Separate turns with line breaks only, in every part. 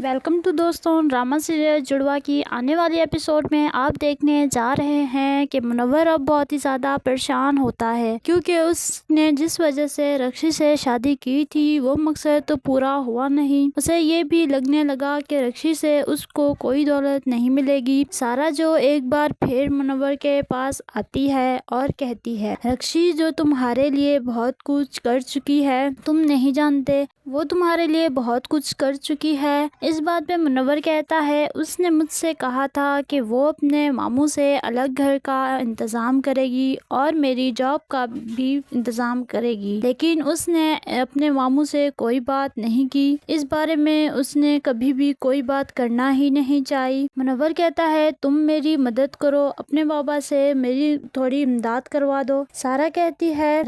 Welcome to دوستوں، drama serial جڑواں کی آنے والی ایپیسوڈ میں آپ دیکھنے جا رہے ہیں کہ منور اب بہت ہی زیادہ پریشان ہوتا ہے کیونکہ اس نے جس وجہ سے رکشی سے شادی کی تھی وہ مقصد تو پورا ہوا نہیں۔ اسے یہ بھی لگنے لگا کہ رکشی سے اس کو کوئی دولت نہیں ملے گی۔ سارا جو ایک بار پھر منور کے پاس آتی ہے اور کہتی ہے، رکشی جو تمہارے لیے بہت کچھ کر چکی ہے تم نہیں جانتے، وہ تمہارے لیے بہت کچھ کر چکی ہے۔ اس بات پہ منور کہتا ہے اس نے مجھ سے کہا تھا کہ وہ اپنے ماموں سے الگ گھر کا انتظام کرے گی اور میری جاب کا بھی انتظام کرے گی، لیکن اس نے اپنے ماموں سے کوئی بات نہیں کی۔ اس بارے میں اس نے کبھی بھی کوئی بات کرنا ہی نہیں چاہی۔ منور کہتا ہے تم میری مدد کرو، اپنے بابا سے میری تھوڑی امداد کروا دو۔ سارا کہتی ہے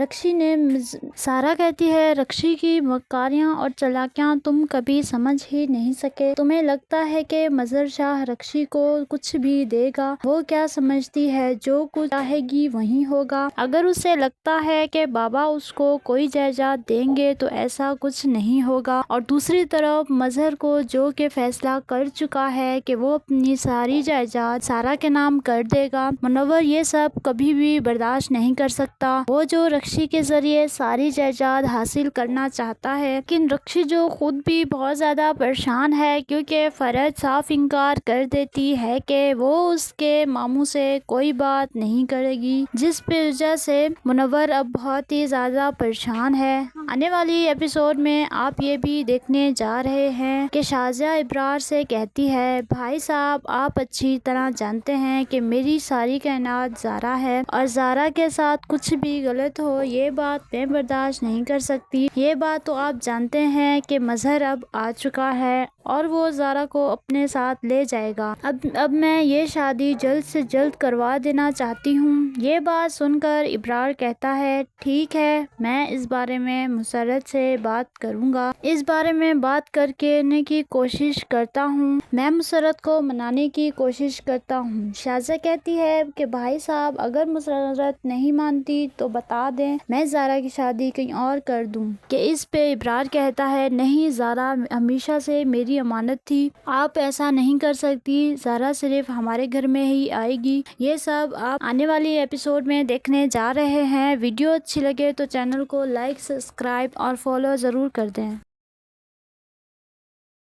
رکشی کی مکاریاں اور چالاکیاں تم کبھی سمجھ ہی نہیں سکے۔ تمہیں لگتا ہے کہ مظہر شاہ رکشی کو کچھ بھی دے گا، وہ کیا سمجھتی ہے جو کچھ چاہے گی وہی ہوگا۔ اگر اسے لگتا ہے کہ بابا اس کو کوئی جائیداد دیں گے تو ایسا کچھ نہیں ہوگا، اور دوسری طرف مظہر کو جو کہ فیصلہ کر چکا ہے کہ وہ اپنی ساری جائیداد سارا کے نام کر دے گا، منور یہ سب کبھی بھی برداشت نہیں کر سکتا۔ وہ جو رکشی کے ذریعے ساری جائیداد حاصل کرنا چاہتا ہے، لیکن رکشی جو خود بھی بہت زیادہ پریشان ہے کیونکہ فرحت صاف انکار کر دیتی ہے کہ وہ اس کے ماموں سے کوئی بات نہیں کرے گی، جس وجہ سے منور اب بہت ہی زیادہ پریشان ہے۔ آنے والی ایپیسوڈ میں آپ یہ بھی دیکھنے جا رہے ہیں کہ شازیہ ابرار سے کہتی ہے، بھائی صاحب آپ اچھی طرح جانتے ہیں کہ میری ساری کائنات زارا ہے اور زارا کے ساتھ کچھ بھی غلط ہو یہ بات میں برداشت نہیں کر سکتی۔ یہ بات تو آپ جانتے ہیں کہ مظہر اب آ چکا ہے اور وہ زارا کو اپنے ساتھ لے جائے گا۔ اب میں یہ شادی جلد سے جلد کروا دینا چاہتی ہوں۔ یہ بات سن کر ابرار کہتا ہے، ٹھیک ہے میں اس بارے میں مسرت سے بات کروں گا، اس بارے میں بات کرنے کی کوشش کرتا ہوں، میں مسرت کو منانے کی کوشش کرتا ہوں۔ شازیہ کہتی ہے کہ بھائی صاحب اگر مسرت نہیں مانتی تو بتا دیں، میں زارا کی شادی کہیں اور کر دوں۔ کہ اس پہ ابرار کہتا ہے، نہیں زارا ہمیشہ سے میری امانت تھی، آپ ایسا نہیں کر سکتی، زارا صرف ہمارے گھر میں ہی آئے گی۔ یہ سب آپ آنے والی ایپیسوڈ میں دیکھنے جا رہے ہیں۔ ویڈیو اچھی لگے تو چینل کو لائک، سبسکرائب اور فالو ضرور کر دیں۔